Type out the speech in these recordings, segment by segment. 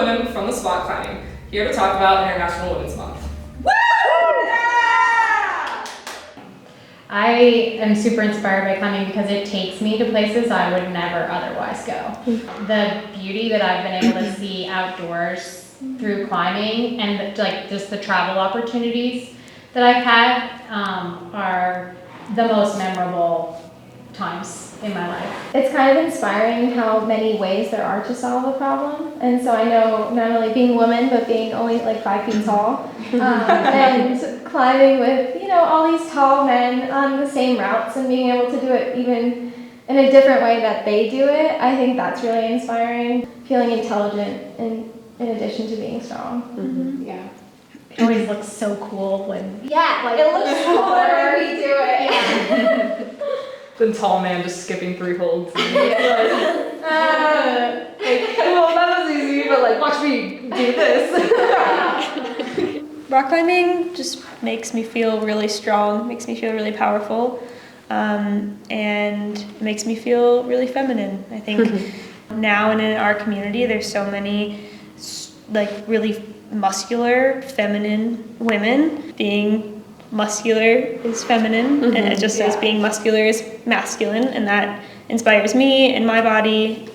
women from the spot climbing, here to talk about International Women's Month. Woo! Yeah! I am super inspired by climbing because it takes me to places I would never otherwise go. The beauty that I've been able to see outdoors through climbing and like just the travel opportunities that I've had are the most memorable times in my life. It's kind of inspiring how many ways there are to solve a problem. And so I know not only being a woman, but being only like 5 feet tall, and climbing with, all these tall men on the same routes and being able to do it even in a different way that they do it, I think that's really inspiring. Feeling intelligent in addition to being strong. Mm-hmm. Yeah. It always looks so cool when... Yeah, like it looks cooler when we do it. Yeah. The tall man just skipping 3 holds. Well, that was easy, but watch me do this. Rock climbing just makes me feel really strong, makes me feel really powerful, and makes me feel really feminine. I think now and in our community, there's so many really muscular, feminine women. Being muscular is feminine, and it just as being muscular is masculine, and that inspires me and my body.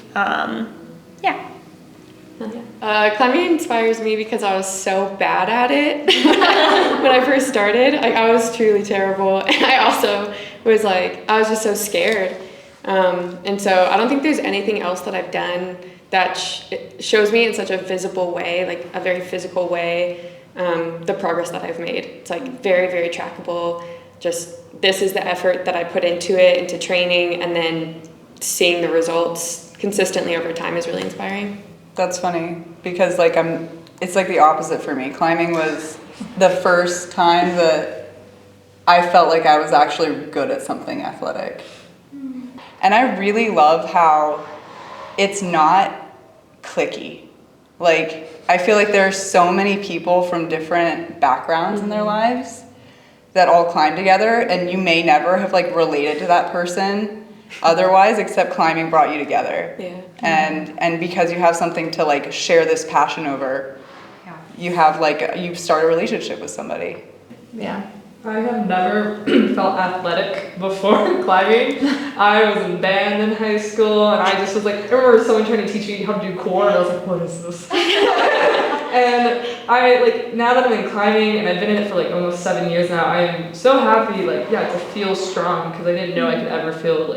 Climbing inspires me because I was so bad at it when I first started. I was truly terrible, and I also was I was just so scared. And so I don't think there's anything else that I've done that shows me in such a visible way, a very physical way, the progress that I've made. It's very, very trackable. Just this is the effort that I put into it, into training, and then seeing the results consistently over time is really inspiring. That's funny because it's the opposite for me. Climbing was the first time that I felt like I was actually good at something athletic. And I really love how it's not cliquey. I feel like there are so many people from different backgrounds in their lives that all climb together, and you may never have related to that person otherwise, except climbing brought you together. Yeah. And because you have something to share this passion over, you have you start a relationship with somebody. Yeah. I have never felt athletic before climbing. I was in band in high school, and I just was I remember someone trying to teach me how to do core, and I was what is this? And I, now that I'm in climbing, and I've been in it for almost 7 years now, I am so happy, to feel strong, because I didn't know I could ever feel,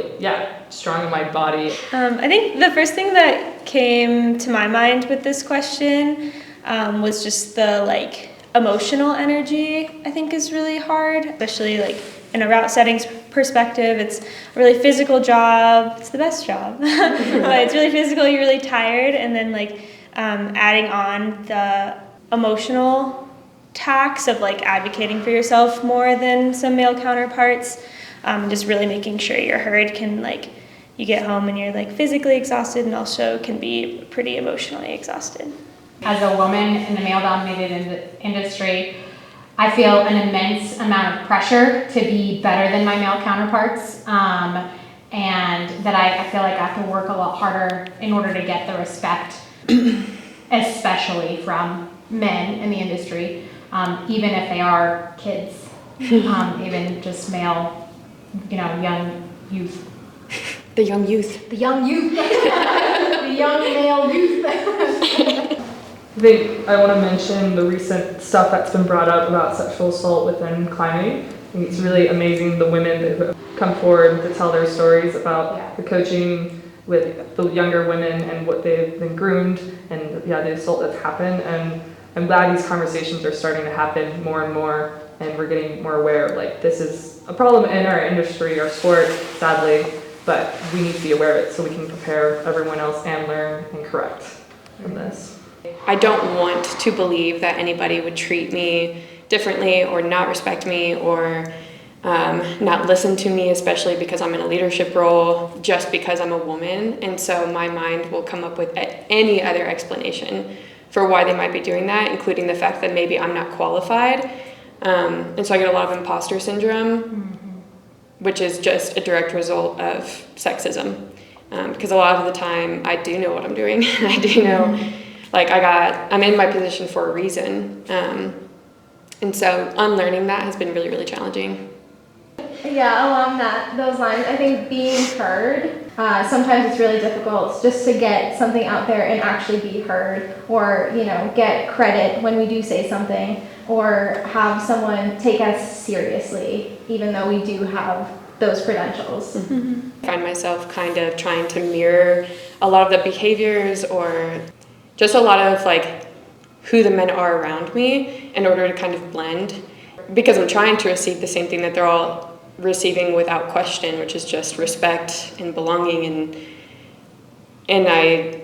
strong in my body. I think the first thing that came to my mind with this question was just the, emotional energy, I think, is really hard, especially in a route settings perspective. It's a really physical job. It's the best job, but it's really physical. You're really tired, and then adding on the emotional tax of advocating for yourself more than some male counterparts, just really making sure you're heard can you get home and you're physically exhausted, and also can be pretty emotionally exhausted. As a woman in the male-dominated industry, I feel an immense amount of pressure to be better than my male counterparts, and that I feel I have to work a lot harder in order to get the respect, especially from men in the industry, even if they are kids, even just male, young youth. The young youth. The young youth. The young male youth. I think I want to mention the recent stuff that's been brought up about sexual assault within climbing. I think it's really amazing the women that have come forward to tell their stories about the coaching with the younger women and what they've been groomed and the assault that's happened. And I'm glad these conversations are starting to happen more and more, and we're getting more aware this is a problem in our industry, our sport, sadly, but we need to be aware of it so we can prepare everyone else and learn and correct from this. I don't want to believe that anybody would treat me differently or not respect me or not listen to me, especially because I'm in a leadership role, just because I'm a woman. And so my mind will come up with any other explanation for why they might be doing that, including the fact that maybe I'm not qualified. And so I get a lot of imposter syndrome, which is just a direct result of sexism. Because a lot of the time I do know what I'm doing. I do know like I'm in my position for a reason. And so unlearning that has been really, really challenging. Yeah, along those lines, I think being heard, sometimes it's really difficult just to get something out there and actually be heard, or, you know, get credit when we do say something, or have someone take us seriously, even though we do have those credentials. I find myself kind of trying to mirror a lot of the behaviors or just a lot of like who the men are around me in order to kind of blend, because I'm trying to receive the same thing that they're all receiving without question, which is just respect and belonging, and I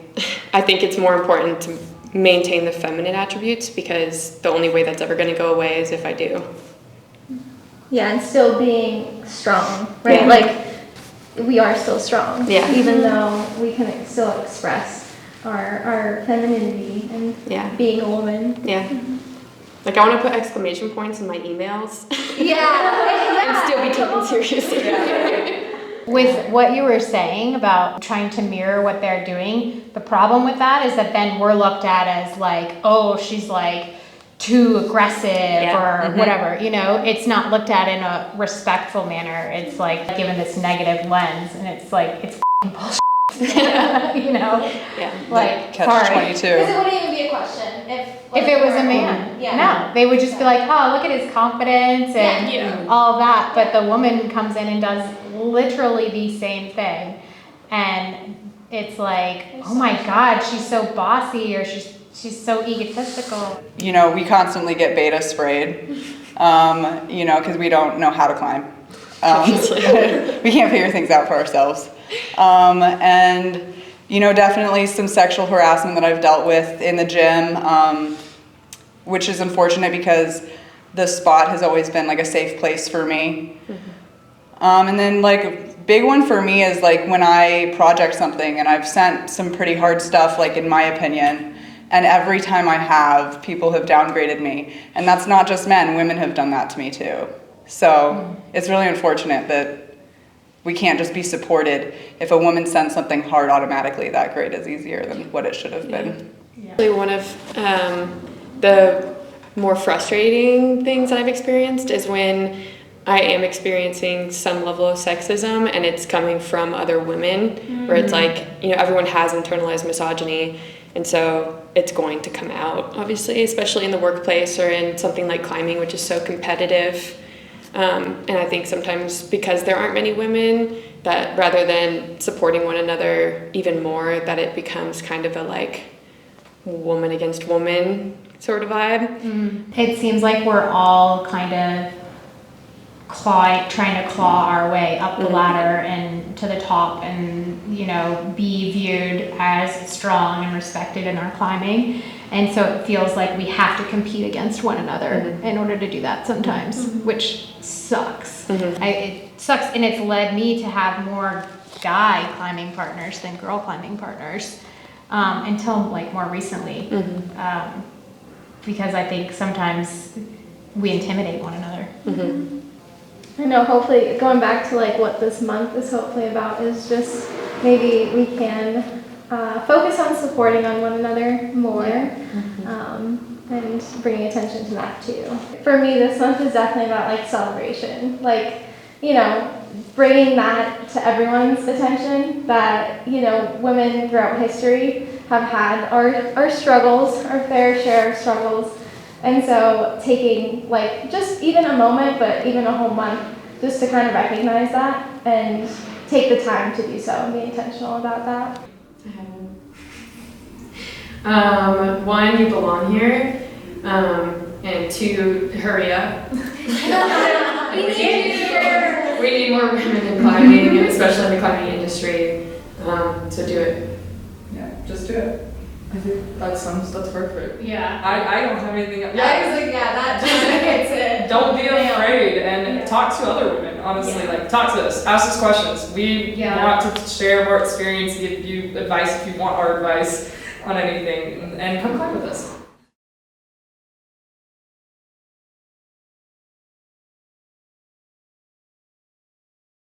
think it's more important to maintain the feminine attributes, because the only way that's ever going to go away is if I do. Yeah, and still being strong, right? Yeah. Like, we are still strong, Yeah. even though we can still express our femininity and being a woman. Yeah. Like, I want to put exclamation points in my emails Yeah. and still be taken seriously. With what you were saying about trying to mirror what they're doing, the problem with that is that then we're looked at as like, oh, she's like too aggressive or whatever, you know. It's not looked at in a respectful manner. It's like given this negative lens, and it's like, it's f***ing bullshit. You know? Yeah. Like, Catch sorry. 22. Because it wouldn't even be a question If it was a man, Yeah. no, they would just be like, oh, look at his confidence and all of that. But the woman comes in and does literally the same thing. And it's like, oh my God, she's so bossy, or she's so egotistical. You know, we constantly get beta sprayed, you know, because we don't know how to climb. We can't figure things out for ourselves. And, you know, definitely some sexual harassment that I've dealt with in the gym, which is unfortunate because the spot has always been like a safe place for me. And then like a big one for me is like when I project something, and I've sent some pretty hard stuff, like in my opinion, and every time I have, people have downgraded me. And that's not just men, women have done that to me too. So it's really unfortunate that we can't just be supported. If a woman sends something hard automatically, that grade is easier than what it should have been. One of the more frustrating things that I've experienced is when I am experiencing some level of sexism and it's coming from other women, where it's like, you know, everyone has internalized misogyny, and so it's going to come out, obviously, especially in the workplace or in something like climbing, which is so competitive. And I think sometimes because there aren't many women, that rather than supporting one another even more, that it becomes kind of a like woman against woman sort of vibe. It seems like we're all kind of trying to claw our way up the ladder and to the top, and, you know, be viewed as strong and respected in our climbing. And so it feels like we have to compete against one another in order to do that sometimes, which sucks. It sucks, and it's led me to have more guy climbing partners than girl climbing partners until like more recently, because I think sometimes we intimidate one another. I know, hopefully, going back to like what this month is hopefully about is just maybe we can focus on supporting on one another more, and bringing attention to that too. For me, this month is definitely about like celebration, like, you know, bringing that to everyone's attention, that, you know, women throughout history have had our struggles, our fair share of struggles. And so taking like just even a moment, but even a whole month, just to kind of recognize that and take the time to do so and be intentional about that. One, you belong here, and two, hurry up. We need more women in climbing, especially in the climbing industry, so do it. Yeah, just do it. I think that's perfect. Yeah. I don't have anything else. I was like, yeah, that just hits it. Don't be afraid, and talk to other women, honestly. Like, talk to us, ask us questions. We want to share our experience, give you advice if you want our advice on anything, and come climb with us.